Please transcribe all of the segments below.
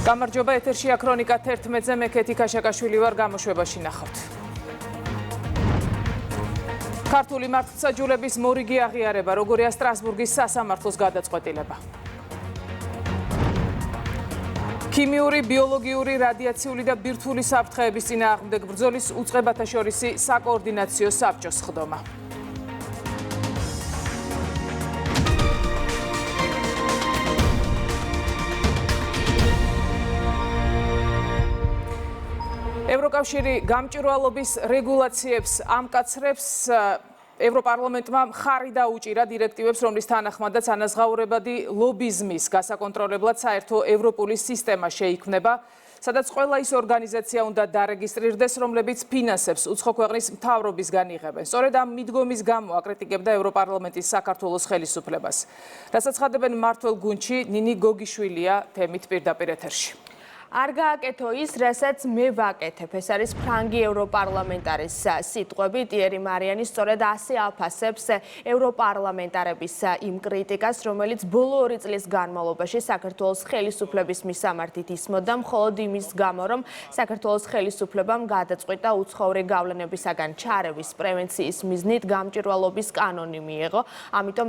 გამარჯობა, ეთერშია ქრონიკა 11-ზე, მე ქეთი ქაშაკაშვილი ვარ, გამოშვებაში ნახავთ. ქართული მართლმსაჯულების მორიგი აღიარება, როგორია სტრასბურგის სასამართლოს გადაწყვეტილება. ქიმიური, ბიოლოგიური, რადიაციული და ბირთვული საფრთხეების წინააღმდეგ ბრძოლის უწყებათა შორისი საკოორდინაციო საბჭოს სხდომა. ევროკავშირი გამჭვირვალობის რეგულაციებს ამკაცრებს. ევროპარლამენტმა მხარი დაუჭირა დირექტივებს, რომლის თანახმადაც ანაზღაურებადი ლობიზმის გასაკონტროლებლად საერთო ევროპული სისტემა შეიქმნება, სადაც ყველა ის ორგანიზაცია უნდა დარეგისტრირდეს, რომლებიც ფინანსებს უცხო ქვეყნის მთავრობისგან იღებენ. სწორედ ამ მიდგომის გამო აკრიტიკებდა ევროპარლამენტის საქართველოს ხელისუფლებას. რასაც ხდებენ მმართველ გუნდში, ნინი გოგიშვილია თემით პირდაპირ ეთერში. არ გააკეთო ის, რასაც მე ვაკეთებ. ეს არის ფრანგი ევროპარლამენტარის სიტყვები. ტიერი მარიანი სწორედ ასე აფასებს ევროპარლამენტარების იმ კრიტიკას, რომელიც ბოლო 2 წლის განმავლობაში საქართველოს ხელისუფლების მისამართით ისმოდა, მხოლოდ იმის გამო, რომ საქართველოს ხელისუფლებამ გადაწყვიტა უცხოური გავლენებისაგან ჩარევის პრევენციის მიზნით გამჭვირვალობის კანონი მიიღო. ამიტომ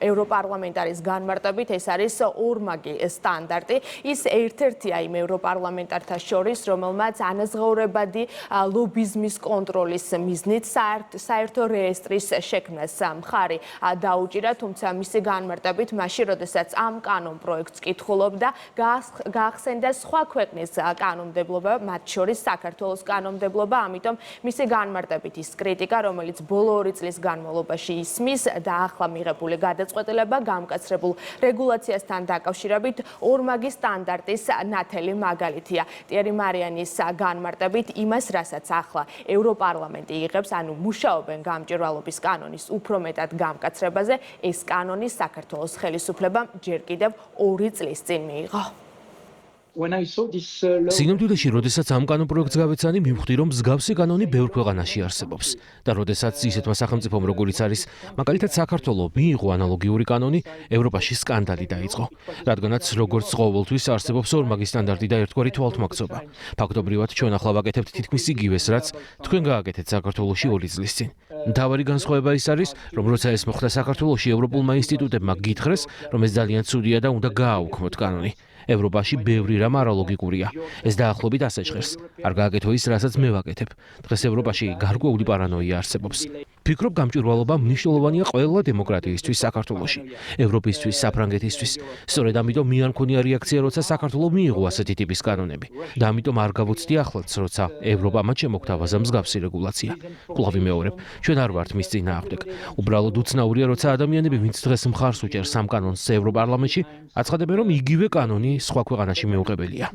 ევროპარლამენტარის განმარტებით ეს არის ორმაგი სტანდარტი. ის ერთ-ერთია იმ ევროპარლამენტართა შორის, რომელმაც ანაზღაურებადი ლობიზმის კონტროლის მიზნით საერთო რეესტრის შექმნას მხარი დაუჭირა, თუმცა მისი განმარტებით მაშინ, როდესაც ამ კანონ პროექტს კითხულობდა, გაახსენდა სხვა ქვეყნის კანონმდებლობა, მათ შორის საქართველოს კანონმდებლობა, ამიტომ მისი განმარტებით ის კრიტიკა, რომელიც ბოლო 2 წლის განმავლობაში ისმის და ახლა მიღებული გადაწყვეტილება გამკაცრებულ რეგულაციასთან დაკავშირებით ორმაგი სტანდარტის ნათელი მაგალითია. ტიერი მარიანის განმარტებით იმას, რასაც ახლა ევროპარლამენტი იღებს, ანუ მუშაობენ გამჭვირვალობის კანონის უფრო მეტად გამკაცრებაზე, ეს კანონი საქართველოს ხელისუფლებამ ჯერ კიდევ 2 წლის წინ მიიღო. სინამდვილეში, როდესაც ამ კანონ პროექტს გავეცანი, მივხვდი, რომ მსგავსი კანონი ბევრ ქვეყანაში არსებობს. და როდესაც ისეთმა სახელმწიფომ, როგორიც არის, მაგალითად საქართველო, მიიღო ანალოგიური კანონი, ევროპაში სკანდალი დაიწყო. რადგანაც, როგორც ყოველთვის, არსებობს ორმაგი სტანდარტი და ერთგვარი თვალთმაქცობა. ფაქტობრივად, ჩვენ ახლა ვაკეთებთ თითქმის იგივეს, რაც თქვენ გააკეთეთ საქართველოში 2 წლის წინ. მთავარი განსხვავება ის არის, რომ როცა ეს მოხდა საქართველოში, ევროპულმა ინსტიტუტებმა გითხრეს, რომ ეს ძალიან ცუდია და უნდა გააუქმოთ კანონი. ევროპაში ბევრი რამ არალოგიკურია. ეს დაახლოებით ასე ჟღერს. არ გააკეთო ის, რასაც მე ვაკეთებ. დღეს ევროპაში გარკვეული პარანოია არსებობს. ფიქრობ, გამჭვირვალობა მნიშვნელოვანია ყველა დემოკრატიისთვის საქართველოში, ევროპისთვის, საფრანგეთისთვის. სწორედ ამიტომ მე არ მქონია რეაქცია, როცა საქართველო მიიღო ასეთი ტიპის კანონები. და ამიტომ არ გავუცდი ახლაც, როცა ევროპამ შემოგთავაზა მსგავსი რეგულაცია. კვლავ ვიმეორებ, ჩვენ არ ვართ მის წინააღმდეგ. უბრალოდ უცნაურია, როცა ადამიანები, ვინც დღეს მხარს უჭერს ამ კანონს ევროპარლამენტში, აცხადებენ, რომ იგივე კანონი სხვა ქვეყანაში მიუღებელია.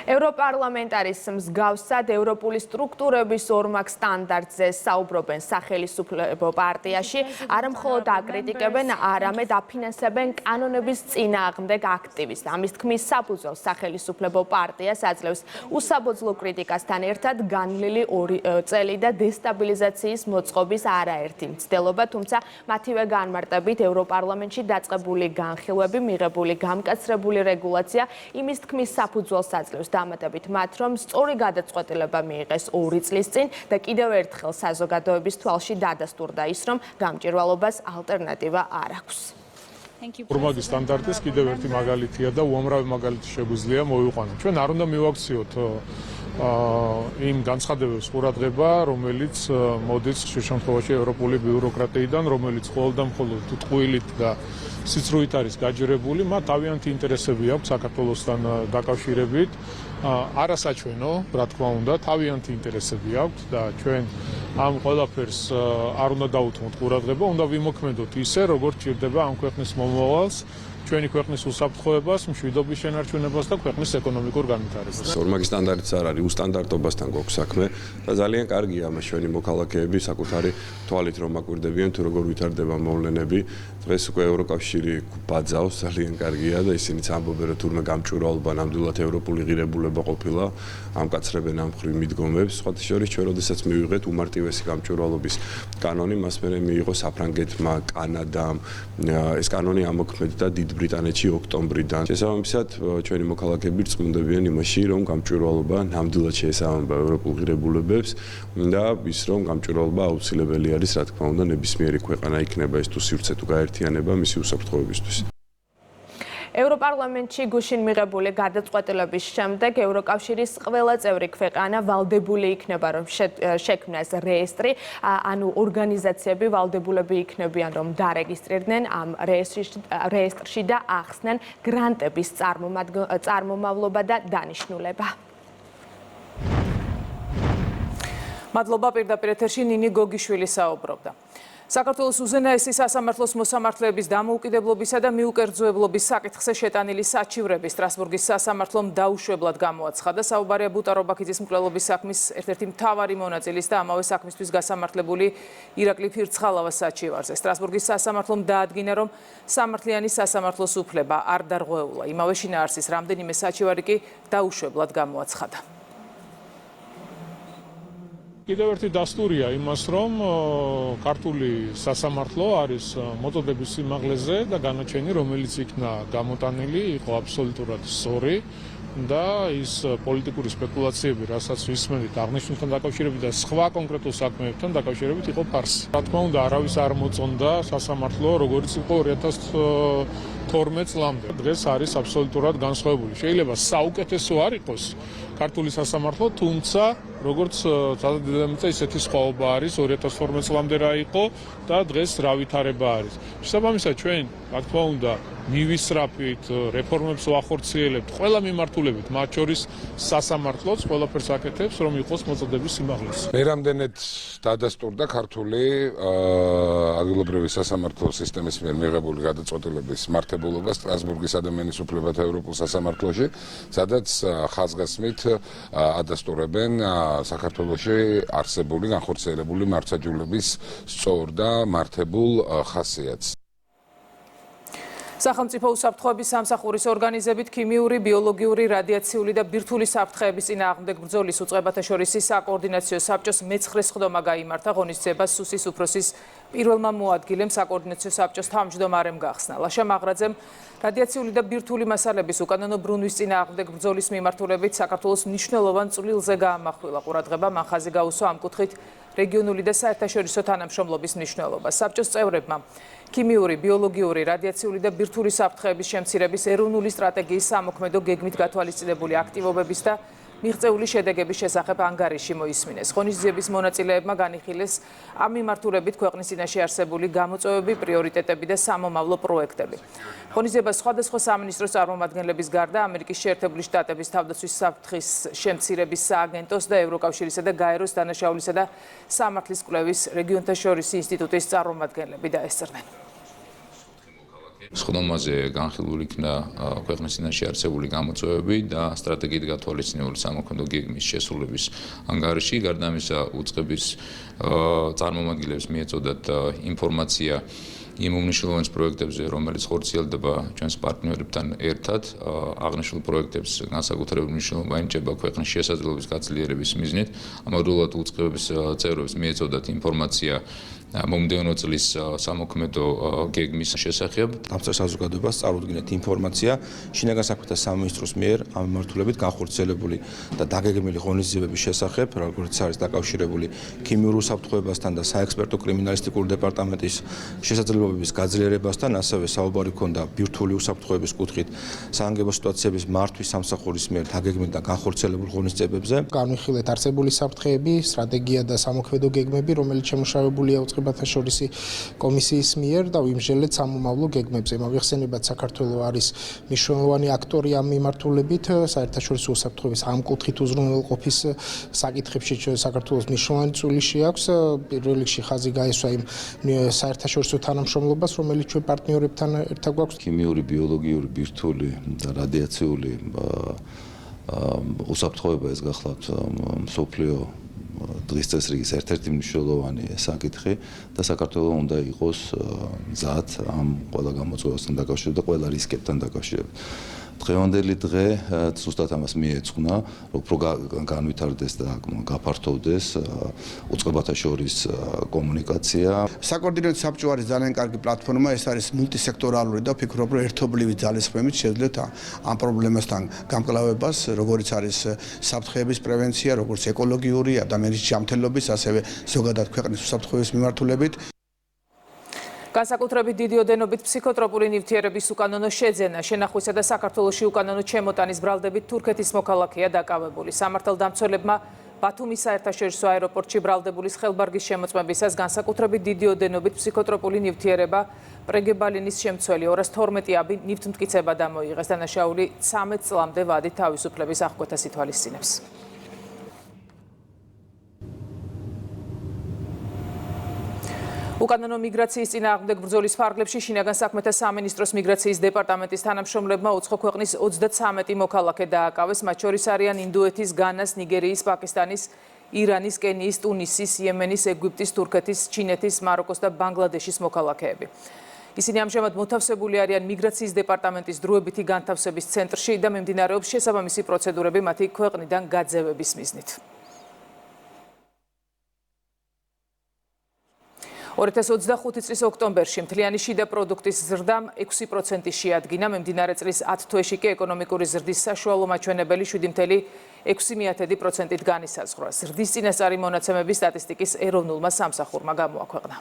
ევროპარლამენტარის მსგავსად ევროპული სტრუქტურების ორმაგ სტანდარტზე საუბრობენ სახელისუფლებო პარტიაში, არა მხოლოდ აკრიტიკებენ, არამედ აფინანსებენ კანონების წინააღმდეგ აქტივისტს. ამის თქმის საფუძველს სახელისუფლებო პარტიას აძლევს უსაბოძლო კრიტიკასთან ერთად განვლილი 2 წელი და დესტაბილიზაციის მოწყობის არაერთი მცდელობა, თუმცა მათივე განმარტებით ევროპარლამენტში დაწყებული განხილვები, მიღებული გამკაცრებული რეგულაცია იმის თქმის საფუძველს აძლევს. დამატებით მათ, რომ სწორი გადაწყვეტილება მიიღეს 2 წლის წინ და კიდევ ერთხელ საზოგადოების თვალში დადასტურდა ის, რომ გამჭვირვალობას ალტერნატივა არ აქვს. ორმაგი სტანდარტის კიდევ ერთი მაგალითია და უამრავი მაგალითი შეგვიძლია მოვიყვანოთ. ჩვენ არ უნდა მივაქციოთ იმ განცხადებებს ყურადღება, რომელიც მოდის ხშირ შემთხვევაში ევროპული ბიუროკრატიიდან, რომელიც მხოლოდ და მხოლოდ ტყუილით და სიცრუით არის გაჯერებული, მათ თავიანთი ინტერესები აქვს საქართველოსთან დაკავშირებით. არასაჩვენო, რა თქმა უნდა, თავიანთი ინტერესები აქვს და ჩვენ ამ ყველაფერს არ უნდა დაუთმოთ ყურადღება, უნდა ვიმოქმედოთ ისე, როგორც ჭირდება ამ ქვეყნის მომავალს, ჩვენი ქვეყნის უსაფრთხოებას, მშვიდობის შენარჩუნებას და ქვეყნის ეკონომიკურ განვითარებას. ორმაგი სტანდარტიც არ არის, უსტანდარტობასთან გვაქვს საქმე და ძალიან კარგია ამას ჩვენი მოქალაქეები საკუთარი თვალით რომ აკვირდებიან თუ როგორ ვითარდება მოვლენები. დღეს უკვე ევროკავშირი ბაძავს, ძალიან კარგია და ისინიც ამბობენ, რომ თურმე გამჭვირვალობა ნამდვილად ევროპული ღირებულება ყოფილა, ამკაცრებენ ამ მხრივ მიდგომებს. სხვათა შორის ჩვენ როდესაც მივიღეთ უმარტივესი გამჭვირვალობის კანონი, მას მერე მიიღო საფრანგეთმა, კანადამ, ეს კანონი ამოქმედდა დიდ ბრიტანეთში ოქტომბრიდან. შესაბამისად, ჩვენი მოქალაქეები რწმუნდებიან იმაში, რომ გამჭვირვალობა ნამდვილად შეესაბამება ევროპულ ღირებულებებს და ის რომ გამჭვირვალობა აუცილებელი არის, რა თქმა უნდა, ნებისმიერი ქვეყანა იქნება ეს თუ სივრცე თუ გაერთიანება მისი უსაფრთხოებისთვის. ევროპარლამენტში გუშინ მიღებული გადაწყვეტილების შემდეგ ევროკავშირის ყველა წევრი ქვეყანა ვალდებული იქნება, რომ შექმნას რეესტრი, ანუ ორგანიზაციები ვალდებულები იქნებიან, რომ დარეგისტრირდნენ ამ რეესტრში და ახსნან გრანტების წარმომავლობა და დანიშნულება. მადლობა, პირდაპირ ეთერში ნინი გოგიშვილი საუბრობდა. საქართველოს უზენაესი სასამართლოს მოსამართლეების დამოუკიდებლობისა და მიუკერძოებლობის საკითხზე შეტანილი საჩივრები სტრასბურგის სასამართლომ დაუშვებლად გამოაცხადა. საუბარია ბუტა-რობაქიძის მკვლელობის საქმის ერთ-ერთი მთავარი მონაწილის და ამავე საქმისთვის გასამართლებული ირაკლი ფირცხალავას საჩივარზე. სტრასბურგის სასამართლომ დაადგინა, რომ სამართლიანი სასამართლოს უფლება არ დარღვეულა. იმავე შინაარსის რამდენიმე საჩივარი კი დაუშვებლად გამოაცხადა. კიდევ ერთი დასტურია იმას, რომ ქართული სასამართლო არის მოწოდების სიმაღლეზე და განაჩენი, რომელიც იქნა გამოტანილი, იყო აბსოლუტურად სწორი და ის პოლიტიკური სპეკულაციები, რასაც ვისმენთ აღნიშნულთან დაკავშირებით და სხვა კონკრეტულ საქმეებთან დაკავშირებით, იყო ფარსი. რა თქმა უნდა, არავის არ მოწონდა სასამართლო, როგორც იყო 2012 წლამდე. დღეს არის აბსოლუტურად განსხვავებული. შეიძლება საუკეთესო არ იყოს ქართული სასამართლო, თუმცა როგორც დედამიწა ისეთი სხვაობა არის 2012 წლამდე რა იყო და დღეს რა ვითარება არის. შესაბამისად ჩვენ, რა თქმა უნდა, მივისწრაფით, რეფორმებს ვახორციელებთ, ყველა მიმართულებით, მათ შორის სასამართლოც ყველაფერს აკეთებს, რომ იყოს მოწოდების სიმაღლეზე. მე რამდენად დადასტურდა ქართული ადგილობრივი სასამართლო სისტემის მიერ მიღებული გადაწყვეტილების მართებულობა სტრასბურგის ადამიანის უფლებათა ევროპულ სასამართლოში, სადაც ხაზგასმით ადასტურებენ საქართველოში არსებული განხორციელებული მართლმსაჯულების სწორ და მართებულ ხასიათს. სახელმწიფო უსაფრთხოების სამსახურის ორგანიზებით ქიმიური, ბიოლოგიური, რადიაციული და ბირთვული საფრთხეების წინააღმდეგ ბრძოლის უწყებათა შორის საკოორდინაციო საბჭოს მე-9 სხდომა გაიმართა. ღონისძიებას სუსის უფროსის პირველმა მოადგილემ საკოორდინაციო საბჭოს თავმჯდომარემ გახსნა. ლაშა მაღრაძემ რადიაციული და ბირთვული მასალების უკანონო ბრუნვის წინააღმდეგ ბრძოლის მიმართულებით საქართველოს მნიშვნელოვან წვლილზე გაამახვილა. ყურადღება მან ხაზი გაუსვა ამ კუთხით რეგიონული და საერთაშორისო თანამშრომლობის მნიშვნელობას. საბჭოს წევრებმა ქიმიური, ბიოლოგიური, რადიაციული და ბირთვული საფრთხეების შემცირების ეროვნული სტრატეგიის სამოქმედო გეგმით გათვალისწინებული აქტივობების და მიღწეული შედეგების შესახებ ანგარიში მოისმინეს. ღონისძიების მონაწილეებმა განიხილეს ამ მიმართულებით ქვეყნის წინაშე არსებული გამოწვევები, პრიორიტეტები და სამომავლო პროექტები. ღონისძიებას სხვადასხვა სამინისტროს წარმომადგენლების გარდა ამერიკის შეერთებული შტატების თავდაცვის საფრთხის შემცირების სააგენტოს და ევროკავშირისა და გაეროს დანაშაულისა და სამართლის კვლევის რეგიონთა შორის ინსტიტუტის წარმომადგენლები დაესწრნენ. სხდომაზე განხილული იქნა ქვეყნის წინაშე არსებული გამოწვევები და სტრატეგიით გათვალისწინებული სამოქმედო გეგმის შესრულების ანგარიში. გარდა ამისა, უწყების წარმომადგენლებს მიეწოდათ ინფორმაცია იმ უმნიშვნელოვანეს პროექტებზე, რომელიც ხორციელდება ჩვენს პარტნიორებთან ერთად. აღნიშნულ პროექტებს განსაკუთრებული მნიშვნელობა ენიჭება ქვეყნის შესაძლებლობის გაძლიერების მიზნით. ამავდროულად უწყების წევრებს მიეწოდათ ინფორმაცია მომდევნო წლის სამოქმედო გეგმის შესახებ. დამწყერ საზოგადოებას წარუდგინეთ ინფორმაცია შინაგან საქმეთა სამინისტროს მიერ ამ მიმართულებით განხორციელებული და დაგეგმილი ღონისძიებების შესახებ, როგორც არის დაკავშირებული ქიმიურ უსაფრთხოებასთან და საექსპერტო კრიმინალისტიკური დეპარტამენტის შესაძლებლობების გაძლიერებასთან, ასევე საუბარი ჰქონდა ბირთვული უსაფრთხოების კუთხით საანგებო სიტუაციების მართვის სამსახურის მიერ დაგეგმილ და განხორციელებულ ღონისძიებებზე. განვიხილეთ არსებული საფრთხეები, სტრატეგია და სამოქმედო გეგმები, რომელიც შემუშავებულია უწყებათა შორისი კომისიის მიერ და ვიმსჯელეთ სამომავლო გეგმებზე. მოგეხსენებათ, საქართველოს არის მნიშვნელოვანი აქტორი ამ მიმართულებით, საერთაშორისო უსაფრთხოების ამ კუთხით უზრუნველყოფის საკითხებში საქართველოს მნიშვნელოვანი წვლილი შეაქვს. პირველ რიგში ხაზი გაესვა იმ საერთაშორისო თანამშრომლობას, რომელიც ჩვენ პარტნიორებთან ერთად გვაქვს. ქიმიური, ბიოლოგიური, ბირთვული და რადიაციული უსაფრთხოება ეს გახლავთ მსოფლიო დღის წესრიგის ერთ-ერთი მნიშვნელოვანი საკითხი და საქართველოს უნდა იყოს მზად ამ ყველა გამოწვევასთან დაკავშირებით და ყველა რისკებთან დაკავშირებით. დღევანდელი დღე ზუსტად ამას მიეძღვნა, რომ უფრო განვითარდეს და გაფართოვდეს უწყებათა შორის კომუნიკაცია. საკოორდინატო საბჭო არის ძალიან კარგი პლატფორმა, ეს არის მულტისექტორალური და ვფიქრობ, რომ ერთობლივი ძალისხმევით შეძლეთ ამ პრობლემასთან გამკლავებას, როგორც არის საფრთხეების პრევენცია, როგორც ეკოლოგიური, ადამიანის ჯანმრთელობის, ასევე ზოგადად ქვეყნის უსაფრთხოების მიმართულებით. განსაკუთრებით დიდი ოდენობით ფსიქოტროპული ნივთიერების უკანონო შეძენა, შენახვისა და საქართველოში უკანონო ჩემოტანის ბრალდებით თურქეთის მოქალაქეა დაკავებული. სამართალდამცველებმა ბათუმის საერთაშორისო აეროპორტში ბრალდებულის ხელბარგის შემოწმებისას განსაკუთრებით დიდი ოდენობით ფსიქოტროპული ნივთიერება პრეგებალინის შემცველი 212 აბი ნივთმტკიცება დამოიღეს. დანაშაული 13 წლამდე ვადით თავისუფლების აღკვეთას ითვალისწინებს. უკანონო მიგრაციის წინააღმდეგ ბრძოლის ფარგლებში შინაგან საქმეთა სამინისტროს მიგრაციის დეპარტამენტის თანამშრომლებმა უცხო ქვეყნის 33 მოქალაქე დააკავეს, მათ შორის არიან ინდოეთის, განას, ნიგერიის, პაკისტანის, ირანის, კენიის, ტუნისის, იემენის, ეგვიპტის, თურქეთის, ჩინეთის, მაროკოს და ბანგლადეშის მოქალაქეები. ისინი ამჟამად მოთავსებული არიან მიგრაციის დეპარტამენტის დროებითი განთავსების ცენტრში და მიმდინარეობს შესაბამისი პროცედურები მათი ქვეყნიდან გაძევების მიზნით. 2025 წლის ოქტომბერში მთლიანი შიდა პროდუქტის ზრდამ 6% შეადგინა, მიმდინარე წლის 10 თვეში კი ეკონომიკური ზრდის საშუალო მაჩვენებელი 7.6%-ით განისაზღვრა. ზრდის წინასწარი მონაცემები სტატისტიკის ეროვნულმა სამსახურმა გამოაქვეყნა.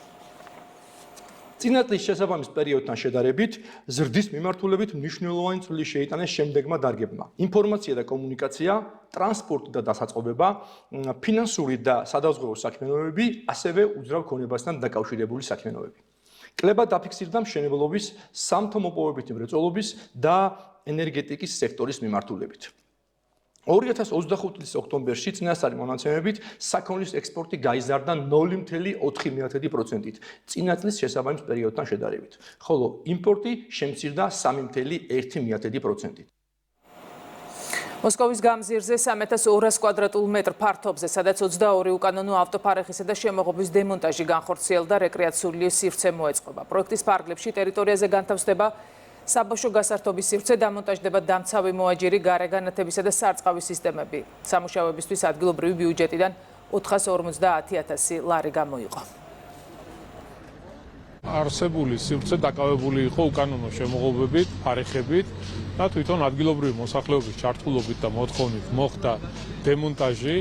წინა წლის შესაბამის პერიოდთან შედარებით ზრდის მიმართულებით მნიშვნელოვანი წვლილი შეიტანეს შემდეგმა დარგებმა: ინფორმაცია და კომუნიკაცია, ტრანსპორტი და დასაწყობება, ფინანსური და სადაზღვევო საქმიანობები, ასევე უძრავ ქონებასთან დაკავშირებული საქმიანობები. კლება დაფიქსირდა მშენებლობის, სამთო-მოპოვებითი მრეწველობის და ენერგეტიკის სექტორის მიმართულებით. 2025 წლის ოქტომბერში წინასწარი მონაცემებით საქონლის ექსპორტი გაიზარდა 0.4%-ით წინა წლის შესაბამის პერიოდთან შედარებით, ხოლო იმპორტი შემცირდა 3.1%-ით. მოსკოვის გამზირზე 3200 კვადრატულ მეტრ ფართობზე, სადაც 22 უკანონო ავტოფარეხისა და შემოღობის დემონტაჟი განხორციელდა, რეკრეაციული სივრცე მოეწყობა. პროექტის ფარგლებში ტერიტორიაზე განთავსდება საბავშვო გასართობის სივრცე, დამონტაჟდება დამცავი მოაჯირი, გარეგანათებისა და სარწყავი სისტემები. სამუშაოებისთვის ადგილობრივი ბიუჯეტიდან 450.000 ლარი გამოიყო. არსებული სივრცე დაკავებული იყო უკანონო შემოღობებით, ფარეხებით და თვითონ ადგილობრივი მოსახლეობის ჩართულობით და მოთხოვნით მოხდა დემონტაჟი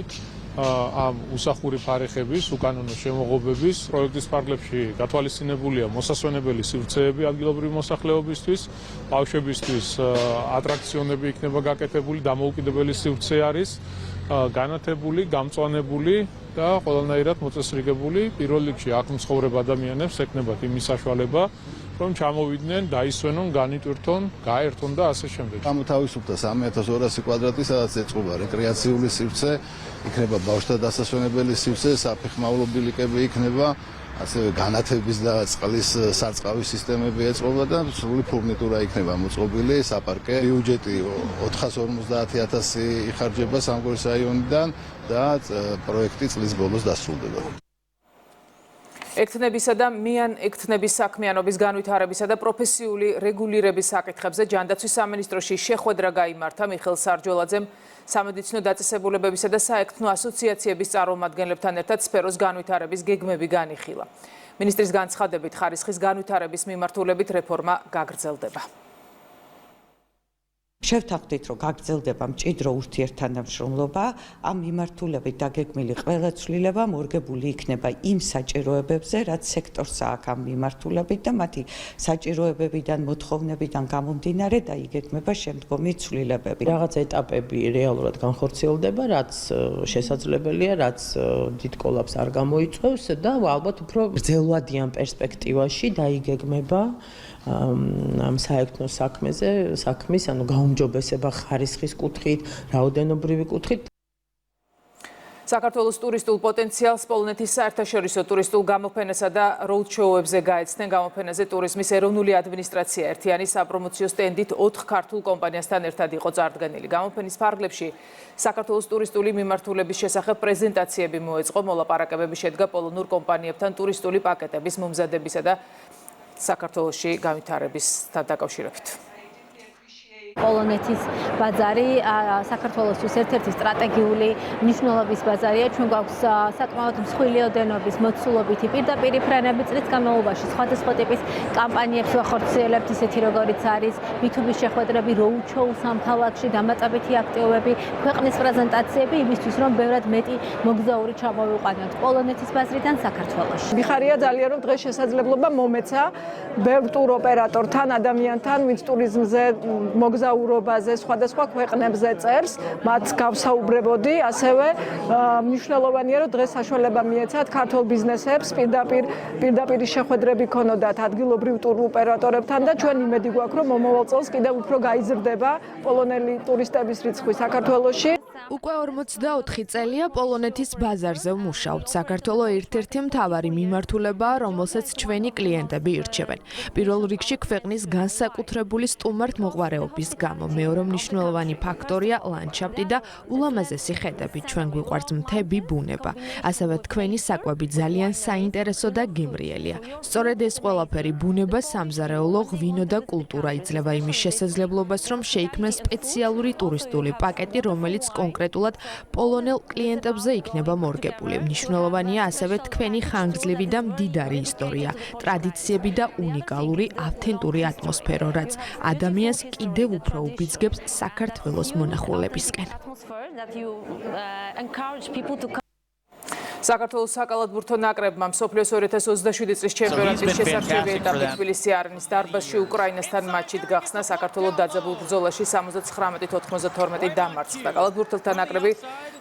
ამ უსახური ფარეხების უკანონო შემოღობების. პროექტის ფარგლებში გათვალისწინებულია მოსასვენებელი სივრცეები ადგილობრივი მოსახლეობისთვის, ბავშვებისთვის ატრაქციონები იქნება გაკეთებული, დამოუკიდებელი სივრცე არის განათებული, გამწვანებული და ყველანაირად მოწესრიგებული. პირველ რიგში აქ მცხოვრებ ადამიანებს ექნებათ იმის საშუალება, რომ ჩამოვიდნენ, დაისვენონ, განიტვირთონ, გაერთონ და ასე შემდეგ. გამოთავისუფლდა 3200 კვადრატი, სადაც ეწყობა რეკრეაციული სივრცე, იქნება ბავშვთა დასასვენებელი სივრცე, საფეხმავლო ბილიკები იქნება, ასევე განათების და წყლის სარწყავი სისტემები ეწყობა და სრული ფურნიტურა იქნება მოწყობილი, საპარკე. ბიუჯეტი 450.000 იხარჯება სამგორის რაიონიდან და პროექტი წლის ბოლოს დასრულდება. ექთნებისა და მიან ექთნების საქმიანობის განვითარებისა და პროფესიული რეგულირების საკითხებზე ჯანდაცვის სამინისტროში შეხვედრა გაიმართა. მიხეილ სარჯოლაძემ სამედიცინო დაწესებულებებისა და საექთნო ასოციაციების წარმომადგენლებთან ერთად სფეროს განვითარების გეგმები განიხილა. მინისტრის განცხადებით, ხარისხის განვითარების მიმართულებით რეფორმა გაგრძელდება. შევთანხმდით, რომ გაგრძელდება მჭიდრო ურთიერთთანამშრომლობა, ამ მიმართულებით დაგეგმილი ყველა ცვლილება მორგებული იქნება იმ საჭიროებებზე, რაც სექტორს აქვს ამ მიმართულებით და მათი საჭიროებებიდან, მოთხოვნებიდან გამომდინარე დაიგეგმება შემდგომი ცვლილებები. რაღაც ეტაპები რეალურად განხორციელდება, რაც შესაძლებელია, რაც დიდ კოლაპს არ გამოიწვევს და ალბათ უფრო გრძელვადიან პერსპექტივაში დაიგეგმება ამ საექთნო საქმის, ანუ გაუმჯობესება ხარისხის კუთხით, რაოდენობრივი კუთხით. საქართველოს ტურისტულ პოტენციალს პოლონეთის საერთაშორისო ტურისტულ გამოფენასა და როუდშოუებზე გაეცნენ. გამოფენაზე ტურიზმის ეროვნული ადმინისტრაცია ერთიანი საპრომოციო სტენდით 4 ქართულ კომპანიასთან ერთად იყო წარდგენილი. გამოფენის ფარგლებში საქართველოს ტურისტული მიმართულების შესახებ პრეზენტაციები მოეწყო. მოლაპარაკებები შედგა პოლონურ კომპანიებთან ტურისტული პაკეტების მომზადებისა და საქართველოში განვითარებისთან დაკავშირებით. პოლონეთის ბაზარი საქართველოსთვის ერთ-ერთი სტრატეგიული მნიშვნელობის ბაზარია. ჩვენ გვაქვს საკმაოდ მსხვილი ოდენობის მოცულობითი პირდაპირი ფრენები წლის განმავლობაში სხვადასხვა ტიპის კამპანიებს ვახორციელებთ, ისეთი როგორიც არის B2B შეხვედრები, roadshow სამთავროში, დამატებითი აქტივობები, ქვეყნის პრეზენტაციები იმისთვის, რომ ბევრად მეტი მოგზაური ჩამოვიყვანოთ პოლონეთის ბაზრიდან საქართველოში. მიხარია ძალიან, რომ დღეს შესაძლებლობა მომეცა ბევრ ტუროპერატორთან, ადამიანთან, ვინც ტურიზმზე, მოგზაურობაზე, სხვადასხვა ქვეყნებზე წერს, მათ გავსაუბრებოდი, ასევე მნიშვნელოვანია, რომ დღეს საშუალება მიეცათ ქართულ ბიზნესებს პირდაპირი შეხვედრები ქონოდათ ადგილობრივ ტუროპერატორებთან და ჩვენ იმედი გვაქვს, რომ მომავალ წელს კიდევ უფრო გაიზრდება პოლონელი ტურისტების რიცხვი საქართველოში. უკვე 44 წელია პოლონეთის ბაზარზე ვმუშაობთ. საქართველო ერთ-ერთი მთავარი მიმართულებაა, რომელსაც ჩვენი კლიენტები ირჩევენ. პირველ რიგში ქვეყნის განსაკუთრებული სტუმართმოყვარეობის გამო, მეორე მნიშვნელოვანი ფაქტორია ლანდშაფტი და ულამაზესი ხედები. ჩვენ გვიყვარს მთები, ბუნება. ასევე თქვენი საკვები ძალიან საინტერესო და გემრიელია. სწორედ ეს ყველაფერი ბუნება, სამზარეულო, ღვინო და კულტურა იძლევა იმის შესაძლებლობას, რომ შეიქმნას სპეციალური ტურისტული პაკეტი, რომელიც კონკრეტულად პოლონელ კლიენტებზე იქნება მორგებული. მნიშვნელოვანია ასევე თქვენი ხანგრძლივი და მდიდარი ისტორია, ტრადიციები და უნიკალური ავთენტური ატმოსფერო, რაც ადამიანს კიდევ უფრო უბიძგებს საქართველოს მონახულებისკენ. საქართველოს საკალათბურთო ნაკრებმა მსოფლიოს 2027 წლის ჩემპიონატის შესარჩევი ეტაპი თბილისი არენის დარბაზში უკრაინასთან მატჩით გახსნა. საქართველოს დაძაბულ ბრძოლაში 79-92 დამარცხდა. კალათბურთელთა ნაკრები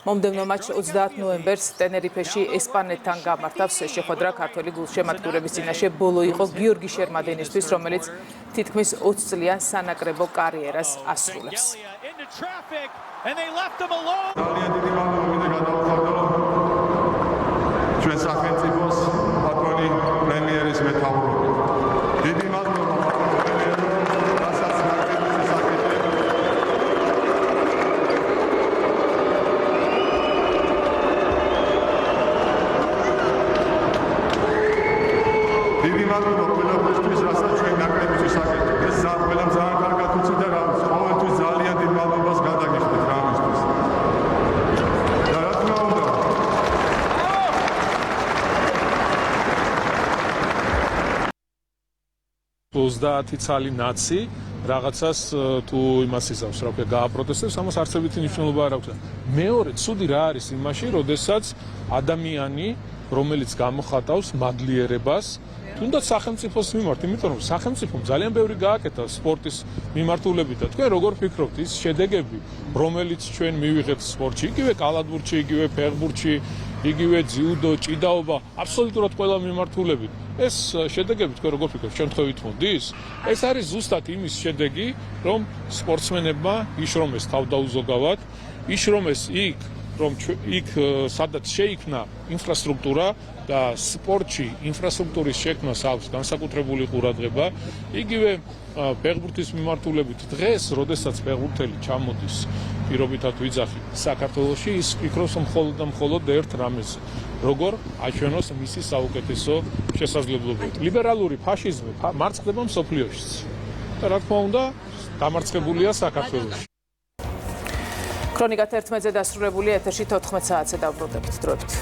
მომდევნო მატჩს 30 ნოემბერს ტენერიფეში ესპანეთთან გამართავს. შეხვედრა ქართველი გულშემატკივრების წინაშე ბოლო იყო გიორგი შერმადენისთვის, რომელიც თითქმის 20 წლიან სანაკრებო კარიერას ასრულებს. ჩვენ სახელმწიფოს პატრონი პრემიერის მეთაურობით. დიდი მადლობა პრემიერო, რასაც ნაკრების შესაძლებელი. დიდი მადლობა ყველაფერთვის, რასაც ჩვენ ნაკრების შესაძლებელი. ეს ყველამ ძალიან კარგად უცით და რა ვიცი, ყოველთვის ძალიან დიდ მადლობას გადაგიხდით რამისთვის. და რა თქმა უნდა 30 ცალი ნაცი რაღაცას თუ იმას იზავს, რა ვქნა, გააპროტესტებს, ამას არცებითი მნიშვნელობა არ აქვს. მეორე ცუდი რა არის იმაში, როდესაც ადამიანი, რომელიც გამოხატავს მადლიერებას, თუნდაც სახელმწიფოს მიმართ, იმიტომ რომ სახელმწიფომ ძალიან ბევრი გააკეთა სპორტის მიმართულებით და თქვენ როგორ ფიქრობთ, ის შედეგები, რომელიც ჩვენ მივიღეთ სპორტში, იგივე კალათბურთში, იგივე ფეხბურთში, იგივე ძიუდო, ჭიდაობა, აბსოლუტურად ყველა მიმართულებით. ეს შედეგები თქვენ როგორ ფიქრობთ, შემთხვევით მოდის? ეს არის ზუსტად იმის შედეგი, რომ სპორტსმენებმა იშრომეს თავდაუზოგავად, იშრომეს იქ სადაც შეიქმნა ინფრასტრუქტურა და სპორტში ინფრასტრუქტურის შექმნას აქვს განსაკუთრებული ყურადღება. იგივე ფეხბურთის მიმართულებით დღეს, როდესაც ფეხბურთელი ჩამოდის პირობითად ვიძახი საქართველოში, ის ფიქრობს მხოლოდ და მხოლოდ ერთ რამეს, როგორ აჩვენოს მისი საუკეთესო შესაძლებლობები. ლიბერალური ფაშიზმი მარცხდება მსოფლიოშიც. და რა თქმა უნდა, დამარცხებულია საქართველოში. ქრონიკა 11-ზე დასრულებულია, ეთერში 14 საათზე დავბრუნდებით. დროებით.